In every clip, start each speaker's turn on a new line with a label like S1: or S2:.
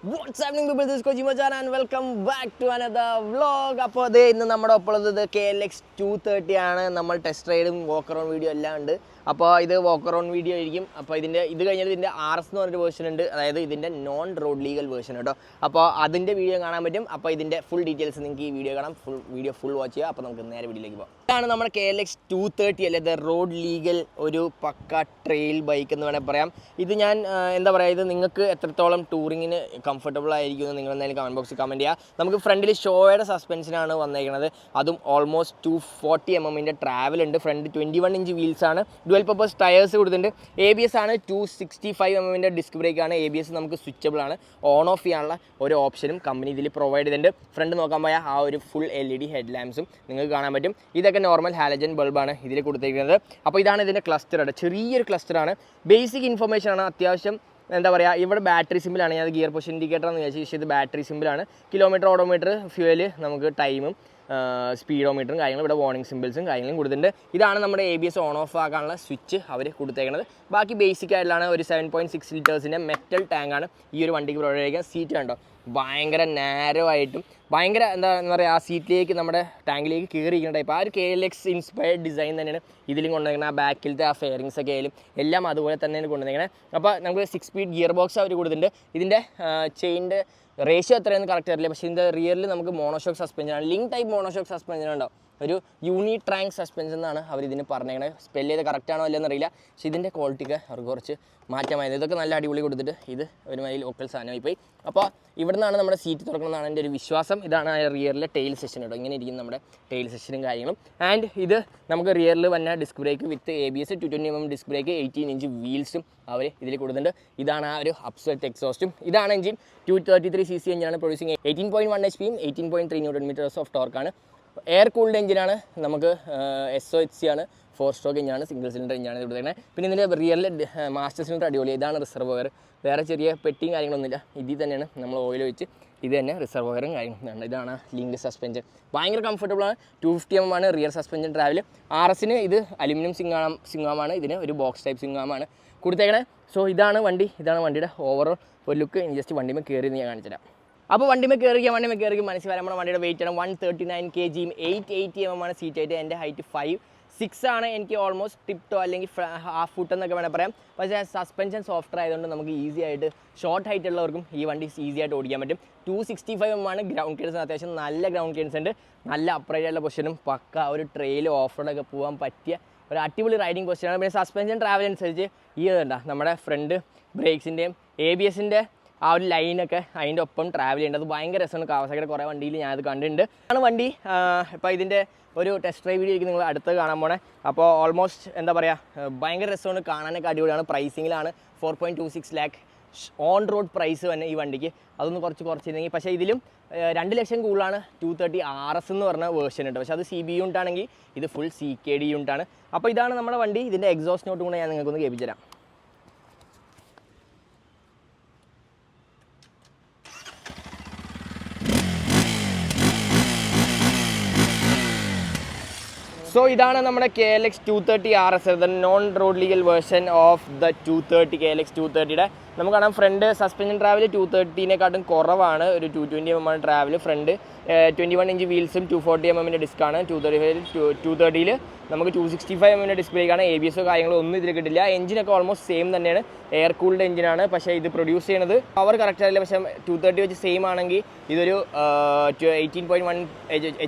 S1: What's happening people, this is Kojima-chan and welcome back to another vlog. അപ്പോൾ അത് ഇന്ന് നമ്മുടെ ഒപ്പം ഉള്ളത് KLX 230 ആണ്. നമ്മൾ ടെസ്റ്റ് റൈഡും വോക്ക് അറൗണ്ട് വീഡിയോ എല്ലാം ഉണ്ട്. അപ്പോൾ ഇത് വോക്ക് അറൗണ്ട് വീഡിയോ ആയിരിക്കും. അപ്പോൾ ഇത് കഴിഞ്ഞാൽ ഇതിൻ്റെ RS എന്ന് പറഞ്ഞൊരു വേർഷൻ ഉണ്ട്, അതായത് ഇതിൻ്റെ നോൺ റോഡ് ലീഗൽ വേർഷൻ കേട്ടോ. അപ്പോൾ അതിൻ്റെ വീഡിയോ കാണാൻ പറ്റും. അപ്പോൾ ഇതിൻ്റെ ഫുൾ ഡീറ്റെയിൽസ് നിങ്ങൾക്ക് ഈ വീഡിയോ കാണാം, ഫുൾ വാച്ച് ചെയ്യുക. അപ്പോൾ നമുക്ക് നേരെ വീഡിയോയിലേക്ക് പോകാം. ഇതാണ് നമ്മുടെ KLX 230 അല്ലേ, ഇത് റോഡ് ലീഗൽ ഒരു പക്ക ട്രെയിൽ ബൈക്ക് എന്ന് വേണമെങ്കിൽ പറയാം. ഇത് ഞാൻ എന്താ പറയുക, ഇത് നിങ്ങൾക്ക് എത്രത്തോളം ടൂറിങ്ങിന് കംഫർട്ടബിൾ ആയിരിക്കും എന്ന് നിങ്ങൾ എന്തായാലും കമൻറ്റ് ബോക്സിൽ കമൻറ്റ് ചെയ്യുക. നമുക്ക് ഫ്രണ്ടിൽ ഷോയുടെ സസ്പെൻഷനാണ് വന്നേക്കുന്നത്, അതും ഓൾമോസ്റ്റ് 240 mm ട്രാവൽ ഉണ്ട്. ഫ്രണ്ട് 21 ഇഞ്ച് വീൽസ് ആണ്, ഡുവൽ പർപ്പസ് ടയേഴ്സ് കൊടുത്തിട്ടുണ്ട്. ABS ആണ്, 265 mm ഡിസ്ക് ബ്രേക്ക് ആണ്. ABS നമുക്ക് സ്വിച്ചബിൾ ആണ്, ഓൺ ഓഫ് ചെയ്യാനുള്ള ഒരു ഓപ്ഷനും കമ്പനി ഇതിൽ പ്രൊവൈഡ് ചെയ്തിട്ടുണ്ട്. ഫ്രണ്ട് നോക്കാൻ പോയാൽ ആ ഒരു ഫുൾ LED ഹെഡ് ലാമ്പ്സും നിങ്ങൾക്ക് കാണാൻ പറ്റും. ഇതൊക്കെ നോർമൽ ഹാലജൻ ബൾബാണ് ഇതിൽ കൊടുത്തിരിക്കുന്നത്. അപ്പോൾ ഇതാണ് ഇതിൻ്റെ ക്ലസ്റ്റർ, ചെറിയൊരു ക്ലസ്റ്ററാണ്. ബേസിക് ഇൻഫർമേഷൻ ആണ്, അത്യാവശ്യം എന്താ പറയുക. ഇവിടെ ബാറ്ററി സിമ്പിളാണ്, ഞാൻ ഗിയർ പൊസിഷൻ ഇൻഡിക്കേറ്റർ എന്ന് വിചാരിച്ചു, ഇത് ബാറ്ററി സിമ്പിളാണ്. കിലോമീറ്റർ, ഓഡോമീറ്റർ, ഫ്യൂവൽ, നമുക്ക് ടൈമും സ്പീഡോമീറ്ററും കാര്യങ്ങളും, ഇവിടെ വാർണിംഗ് സിമ്പിൾസും കാര്യങ്ങളും കൊടുത്തിട്ടുണ്ട്. ഇതാണ് നമ്മുടെ ABS ഓൺ ഓഫ് ആക്കാനുള്ള സ്വിച്ച് അവർ കൊടുത്തേക്കുന്നത്. ബാക്കി ബേസിക് ആയിട്ടുള്ളതാണ്. ഒരു 7.6 ലിറ്റേഴ്സിൻ്റെ മെറ്റൽ ടാങ്കാണ് ഈ ഒരു വണ്ടിക്ക് പ്രൊവൈഡ് ചെയ്യുക. സീറ്റ് കണ്ടോ, ഭയങ്കര നാരോ ആയിട്ടും ഭയങ്കര എന്താ പറയുക, ആ സീറ്റിലേക്ക് നമ്മുടെ ടാങ്കിലേക്ക് കയറിയിരിക്കുന്ന ടൈപ്പ്. ആ ഒരു KLX ഇൻസ്പയർഡ് ഡിസൈൻ തന്നെയാണ് ഇതിലും കൊണ്ടുവന്നിരിക്കുന്നത്. ആ ബാക്കിലത്തെ ആ ഫെയറിങ്സ് ഒക്കെ ആയാലും എല്ലാം അതുപോലെ തന്നെയാണ് കൊണ്ടുവന്നിരിക്കുന്നത്. അപ്പോൾ നമുക്ക് 6 സ്പീഡ് ഗിയർ ബോക്സ് അവർ കൊടുത്തിട്ടുണ്ട്. ഇതിൻ്റെ ചെയിൻ്റെ റേഷ്യോ എത്രയെന്ന് കറക്റ്റ് അറിയില്ല, പക്ഷേ ഇതിൻ്റെ റിയറിൽ നമുക്ക് മോണോഷോക്ക് സസ്പെൻഷനാണ്, ലിങ്ക് ടൈപ്പ് മോണോഷോക്ക് സസ്പെൻഷൻ ഉണ്ടാവും. ഒരു യൂണിട്രാങ്ക് സസ്പെൻഷൻ എന്നാണ് അവർ ഇതിന് പറഞ്ഞേക്കുന്നത്. സ്പെല്ല് ചെയ്ത് കറക്റ്റാണോ അല്ലെന്ന് അറിയില്ല, പക്ഷേ ഇതിൻ്റെ ക്വാളിറ്റിക്ക് അവർക്ക് കുറച്ച് മാറ്റമായത്. ഇതൊക്കെ നല്ല അടിപൊളി കൊടുത്തിട്ട് ഇത് ഒരുമാതിരി ലോക്കൽ സാധനമായി പോയി. അപ്പോൾ ഇവിടെ നിന്നാണ് നമ്മുടെ സീറ്റ് തുറക്കണമെന്നാണ് എൻ്റെ ഒരു വിശ്വാസം. ഇതാണ് റിയറിലെ ടെയിൽ സെഷൻ കേട്ടോ, ഇങ്ങനെ ഇരിക്കും നമ്മുടെ ടെയിൽ സെഷനും കാര്യങ്ങളും. ആൻഡ് ഇത് നമുക്ക് റിയറിൽ വന്ന disc brake with ABS 220 mm disc brake, 18 inch വീൽസും അവർ ഇതിൽ കൊടുത്തിട്ടുണ്ട്. ഇതാണ് ആ ഒരു അപ്സെറ്റ് എക്സോസ്റ്റും. ഇതാണ് എഞ്ചിൻ, 233cc എഞ്ചിനാണ് പ്രൊഡ്യൂസിങ്. 18.1 HP, 18.3 Nm ഓഫ് ടോർക്കാണ്. എയർ കൂൾഡ് എഞ്ചിനാണ്, നമുക്ക് SOHC ആണ്, 4 സ്ട്രോക്ക് എഞ്ചിനാണ്, സിംഗിൾ സിലിണ്ടർ എഞ്ചിനാണ് കൊടുത്തേക്കുന്നത്. പിന്നെ ഇതിൻ്റെ റിയറിൽ മാസ്റ്റർ സിലിണ്ടർ അടിപൊളി. ഇതാണ് റിസർവോയർ, വേറെ ചെറിയ പെട്ടിയും കാര്യങ്ങളൊന്നുമില്ല, ഇതിൽ തന്നെയാണ് നമ്മൾ ഓയിൽ വെച്ച് ഇത് തന്നെ റിസർവോയറും കാര്യങ്ങളും. ഇതാണ് ലിങ്ക് സസ്പെൻഷൻ, ഭയങ്കര കംഫർട്ടബിളാണ്. 250 mm ആണ് റിയർ സസ്പെൻഷൻ ട്രാവൽ. RSന് ഇത് അലുമിനിയം സിംഗാമാണ്, ഇതിന് ഒരു ബോക്സ് ടൈപ്പ് സിംഗാമാണ് കൊടുത്തേക്കണേ. സോ ഇതാണ് വണ്ടി, ഇതാണ് വണ്ടിയുടെ ഓവറോൾ ഒരു ലുക്ക്. ജസ്റ്റ് വണ്ടിമേ കയറി ഞാൻ കാണിച്ചു തരാം. അപ്പോൾ വണ്ടിമേ കയറി മനസ്സിൽ വരാൻ നമ്മുടെ വണ്ടിയുടെ വെയിറ്റ് ആണ് 139 kg, 880 mm ആണ് സീറ്റ് ആയിട്ട്. എൻ്റെ ഹൈറ്റ് 5'6" ആണ്. എനിക്ക് ഓൾമോസ്റ്റ് ടിപ്റ്റോ അല്ലെങ്കിൽ ഹാഫ് ഫുട്ട് എന്നൊക്കെ വേണമെങ്കിൽ പറയാം. പക്ഷേ സസ്പെൻഷൻ സോഫ്റ്റ്വെയർ ആയതുകൊണ്ട് നമുക്ക് ഈസി ആയിട്ട് ഷോർട്ട് ഹൈറ്റ് ഉള്ളവർക്കും ഈ വണ്ടി ഈസി ആയിട്ട് ഓടിക്കാൻ പറ്റും. 265 mm ആണ് ഗ്രൗണ്ട് ക്ലിയറൻസ്, അത്യാവശ്യം നല്ല ഗ്രൗണ്ട് ക്ലിയറൻസ് ഉണ്ട്. നല്ല അപ്രൈറ്റ് ആയിട്ടുള്ള പൊസിഷനും പക്ക ഒരു ട്രെയിൽ ഓഫ് റോഡൊക്കെ പോകാൻ പറ്റിയ ഒരു അടിപൊളി റൈഡിങ് പൊസിഷനാണ്. പിന്നെ സസ്പെൻഷൻ ട്രാവൽ അനുസരിച്ച് ഈ ഇതുണ്ട നമ്മുടെ ഫ്രണ്ട് ബ്രേക്സിൻ്റെയും ABSൻ്റെ ആ ഒരു ലൈനൊക്കെ അതിൻ്റെ ഒപ്പം ട്രാവൽ ചെയ്യേണ്ടത് ഭയങ്കര രസമാണ്. കാവാസാക്കിയുടെ കുറേ വണ്ടിയിൽ ഞാനത് കണ്ടിട്ടുണ്ട്. ആണ് വണ്ടി. ഇപ്പോൾ ഇതിൻ്റെ ഒരു ടെസ്റ്റ് ഡ്രൈവ് വീഡിയോ നിങ്ങൾ അടുത്ത് കാണാൻ പോണേ. അപ്പോൾ ഓൾമോസ്റ്റ് എന്താ പറയുക, ഭയങ്കര രസമാണ്, കാണാനൊക്കെ അടിപൊളിയാണ്. പ്രൈസിങ്ങിലാണ് 4.26 lakh ഓൺ റോഡ് പ്രൈസ് തന്നെ ഈ വണ്ടിക്ക്. അതൊന്ന് കുറച്ചിരുന്നെങ്കിൽ, പക്ഷേ ഇതിലും 2 ലക്ഷം കൂടുതലാണ് 230 RS എന്ന് പറഞ്ഞ വേർഷൻ ഉണ്ട്. പക്ഷേ അത് CB യൂണിറ്റ് ആണെങ്കിൽ ഇത് ഫുൾ CKD യൂണിറ്റ് ആണ്. അപ്പോൾ ഇതാണ് നമ്മുടെ വണ്ടി. ഇതിൻ്റെ എക്സോസ്റ്റ് നോട്ടും കൂടെ ഞാൻ നിങ്ങൾക്കൊന്ന് കേൾപ്പിച്ചു തരാം. സോ ഇതാണ് നമ്മുടെ KLX 230 RS, the non road legal version of the 230 KLX 230യുടെ. നമുക്ക് കാണാം ഫ്രണ്ട് സസ്പെൻഷൻ ട്രാവൽ 230നെക്കാട്ടും കുറവാണ്, ഒരു 220 mm ട്രാവൽ. ഫ്രണ്ട് 21 ഇഞ്ച് വീൽസും 240 mm ഡിസ്ക്കാണ്. 230ൽ നമുക്ക് 265 mm ഡിസ്ക് ബ്രേക്കാണ്. ABS കാര്യങ്ങളോ ഒന്നും ഇതിൽ കിട്ടില്ല. എഞ്ചിനൊക്കെ ഓൾമോസ്റ്റ് സെയിം തന്നെയാണ്, എയർ കൂൾഡ് എഞ്ചിനാണ്. പക്ഷേ ഇത് പ്രൊഡ്യൂസ് ചെയ്യുന്നത് പവർ കറക്റ്റ് ആയില്ല, പക്ഷേ 230 വെച്ച് സെയിം ആണെങ്കിൽ ഇതൊരു 18.1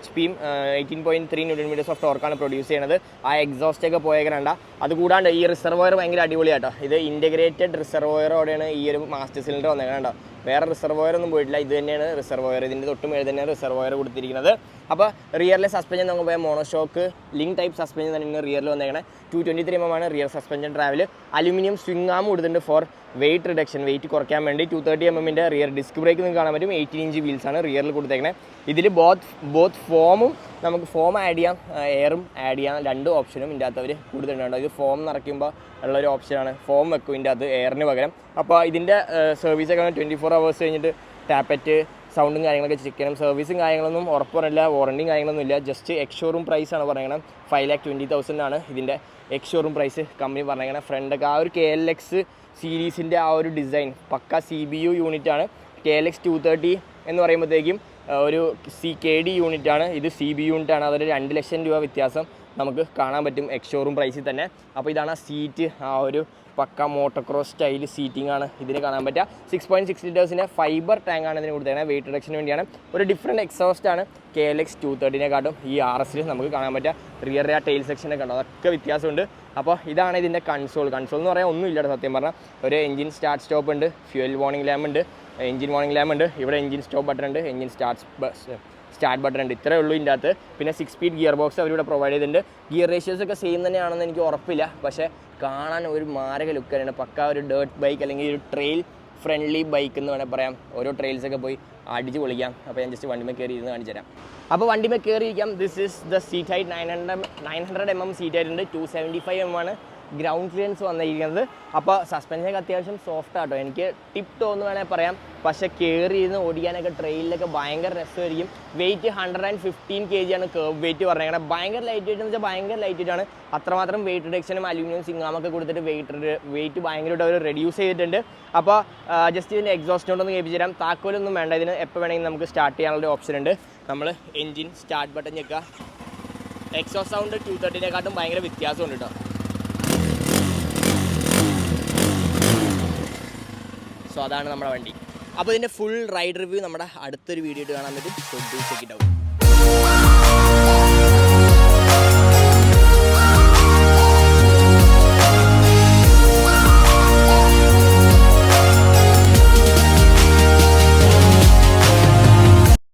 S1: HPയും 18.3 Nm ഓഫ് ടോർക്കാണ് പ്രൊഡ്യൂസ് ചെയ്യുന്നത്. ആ എക്സോസ്റ്റ് ഒക്കെ പോയേക്കണ്ട. അതുകൂടാണ്ട് ഈ റിസർവോയർ ഭയങ്കര അടിപൊളിയാട്ടോ. ഇത് ഇൻ്റഗ്രേറ്റഡ് റിസർവോയറോടെയാണ് ഈ ഒരു മാസ്റ്റർ സിലിണ്ടർ വന്നേക്കണോ. വേറെ റിസർവോയർ ഒന്നും പോയിട്ടില്ല, ഇത് തന്നെയാണ് റിസർവോയർ. ഇതിൻ്റെ തൊട്ട് മേലെ തന്നെയാണ് റിസർവോയർ കൊടുത്തിരിക്കുന്നത്. അപ്പോൾ റിയറിലെ സസ്പെൻഷൻ നമുക്ക് പോയാൽ മോണോഷോക്ക് ലിങ്ക് ടൈപ്പ് സസ്പെൻഷൻ തന്നെയാണ് റിയറിൽ വന്നേക്കണേ. 223 mm ആണ് rear suspension travel. Aluminium swing arm കൊടുത്തിട്ടുണ്ട് ഫോർ വെയിറ്റ് റിഡക്ഷൻ, വെയിറ്റ് കുറയ്ക്കാൻ വേണ്ടി. 230 mm റിയർ ഡിസ്ക് ബ്രേക്ക് നിങ്ങൾക്ക് കാണാൻ പറ്റും. 18 ഇഞ്ച് വീൽസാണ് റിയറിൽ കൊടുത്തേക്കണേ. ഇതിൽ ബോത്ത് ഫോമും നമുക്ക് ഫോം ആഡ് ചെയ്യാം, എയറും ആഡ് ചെയ്യാം. 2 ഓപ്ഷനും ഇതിൻ്റെ അകത്ത് അവർ കൊടുത്തിട്ടുണ്ടോ. ഇത് ഫോം നിറയ്ക്കുമ്പോൾ ഉള്ളൊരു ഓപ്ഷനാണ്, ഫോം വെക്കും ഇതിൻ്റെ അകത്ത് എയറിന് പകരം. അപ്പോൾ ഇതിൻ്റെ സർവീസൊക്കെ 24 hours കഴിഞ്ഞിട്ട് ടാപ്പറ്റ് സൗണ്ടും കാര്യങ്ങളൊക്കെ ചെക്ക് ചെയ്യണം. സർവീസും കാര്യങ്ങളൊന്നും ഉറപ്പ് പറഞ്ഞില്ല, വാറണ്ടിയും കാര്യങ്ങളൊന്നും ഇല്ല. ജസ്റ്റ് എക്സ്ഷോറൂം പ്രൈസാണ് പറയുന്നത്. 5,20,000 ആണ് ഇതിൻ്റെ എക്സ്ഷോറൂം പ്രൈസ് കമ്പനി പറഞ്ഞേക്കണം. ഫ്രണ്ടൊക്കെ ആ ഒരു KLX സീരീസിൻ്റെ ആ ഒരു ഡിസൈൻ പക്ക CBU യൂണിറ്റാണ്. KLX 230 എന്ന് പറയുമ്പോഴത്തേക്കും ഒരു KD യൂണിറ്റാണ്, ഇത് CB യൂണിറ്റാണ്. അതൊരു 2 ലക്ഷം രൂപ വ്യത്യാസം നമുക്ക് കാണാൻ പറ്റും എക്സ്-ഷോറൂം പ്രൈസിൽ തന്നെ. അപ്പോൾ ഇതാണ് ആ സീറ്റ്, ആ ഒരു പക്ക മോട്ടോക്രോസ് സ്റ്റൈൽ സീറ്റിംഗ് ആണ് ഇതിന് കാണാൻ പറ്റുക. 6.6 ലിറ്റേഴ്സിൻ്റെ ഫൈബർ ടാങ്കാണ് ഇതിന് കൊടുത്തേക്കുന്നത്. വെയിറ്റ് റിഡക്ഷന് വേണ്ടിയാണ്. ഒരു ഡിഫറെൻറ്റ് എക്സോസ്റ്റ് ആണ് KLX 230നെക്കാട്ടും ഈ RS നമുക്ക് കാണാൻ പറ്റുക. റിയർ ടെയിൽ സെക്ഷനൊക്കെ ഉണ്ട്, അതൊക്കെ വ്യത്യാസമുണ്ട്. അപ്പോൾ ഇതാണ് ഇതിൻ്റെ കൺസോൾ എന്ന് പറയാൻ ഒന്നും ഇല്ല സത്യം പറഞ്ഞാൽ. ഒരു എഞ്ചിൻ സ്റ്റാർട്ട് സ്റ്റോപ്പ് ഉണ്ട്, ഫ്യൂൽ വാർണിംഗ് ലാമ്പ് ഉണ്ട്, എഞ്ചിൻ വാർണിംഗ് ലാമ്പ് ഉണ്ട്, ഇവിടെ എഞ്ചിൻ സ്റ്റോപ്പ് ബട്ടൺ ഉണ്ട്, എഞ്ചിൻ സ്റ്റാർട്ട് ബട്ടൺ ഉണ്ട്. ഇത്രയേ ഉള്ളൂ ഇതിൻ്റെ അകത്ത്. പിന്നെ 6 സ്പീഡ് ഗിയർ ബോക്സ് അവരിവിടെ പ്രൊവൈഡ് ചെയ്തിട്ടുണ്ട്. ഗിയർ റേഷ്യോസ് ഒക്കെ സെയിം തന്നെയാണെന്ന് എനിക്ക് ഉറപ്പില്ല, പക്ഷേ കാണാൻ ഒരു മാരക ലുക്ക് തന്നെയാണ്. പക്ക ഒരു ഡേർട്ട് ബൈക്ക് അല്ലെങ്കിൽ ഒരു ട്രെയിൽ ഫ്രണ്ട്ലി ബൈക്ക് എന്ന് വേണമെങ്കിൽ പറയാം. ഓരോ ട്രെയിൽസൊക്കെ പോയി അടിച്ച് പൊളിക്കാം. അപ്പോൾ ഞാൻ ജസ്റ്റ് വണ്ടിമേ കയറി ഇരുന്ന് കാണിച്ചു തരാം. അപ്പോൾ വണ്ടിമേ കയറിയിരിക്കാം. This is the seat height 900 mm seat ആയിട്ടുണ്ട്. 275 mm ആണ് ഗ്രൗണ്ട് ക്ലിയറൻസ് വന്നിരിക്കുന്നത്. അപ്പോൾ സസ്പെൻഷനൊക്കെ അത്യാവശ്യം സോഫ്റ്റ് ആട്ടോ, എനിക്ക് ടിപ്പ് ടോ എന്ന് വേണമെങ്കിൽ പറയാം. പക്ഷേ കയറി ഇരുന്ന് ഓടിക്കാനൊക്കെ ട്രെയിനിലൊക്കെ ഭയങ്കര രസമായിരിക്കും. വെയിറ്റ് 115 kg ആണ് കേർവ് വെയിറ്റ് പറഞ്ഞേക്കുന്നത്. ഭയങ്കര ലൈറ്റ് വെയിറ്റ് എന്ന് വെച്ചാൽ ഭയങ്കര ലൈറ്റ് വെയിറ്റ് ആണ്. അത്രമാത്രം വെയിറ്റ് റിഡക്ഷനും അലൂമിനിയം സിങ്ങാമൊക്കെ കൊടുത്തിട്ട് വെയിറ്റ് ഭയങ്കരമായിട്ട് അവർ റെഡ്യൂസ് ചെയ്തിട്ടുണ്ട്. അപ്പോൾ ജസ്റ്റ് ഇതിൻ്റെ എക്സോസ്റ്റ് കൊണ്ടൊന്ന് കേൾപ്പിച്ച് തരാം. താക്കോലൊന്നും വേണ്ട, ഇതിന് എപ്പോൾ വേണമെങ്കിൽ നമുക്ക് സ്റ്റാർട്ട് ചെയ്യാനുള്ള ഓപ്ഷൻ ഉണ്ട്. നമ്മൾ എഞ്ചിൻ സ്റ്റാർട്ട് ബട്ടൺ ഞെക്കുക. എക്സോസ്റ്റ് സൗണ്ട് 230നെക്കാട്ടും ഭയങ്കര വ്യത്യാസമുണ്ട് കേട്ടോ. സോ അതാണ് നമ്മുടെ വണ്ടി. അപ്പോൾ ഇതിൻ്റെ ഫുൾ റൈഡ് റിവ്യൂ നമ്മുടെ അടുത്തൊരു വീഡിയോ കാണാൻ പറ്റും.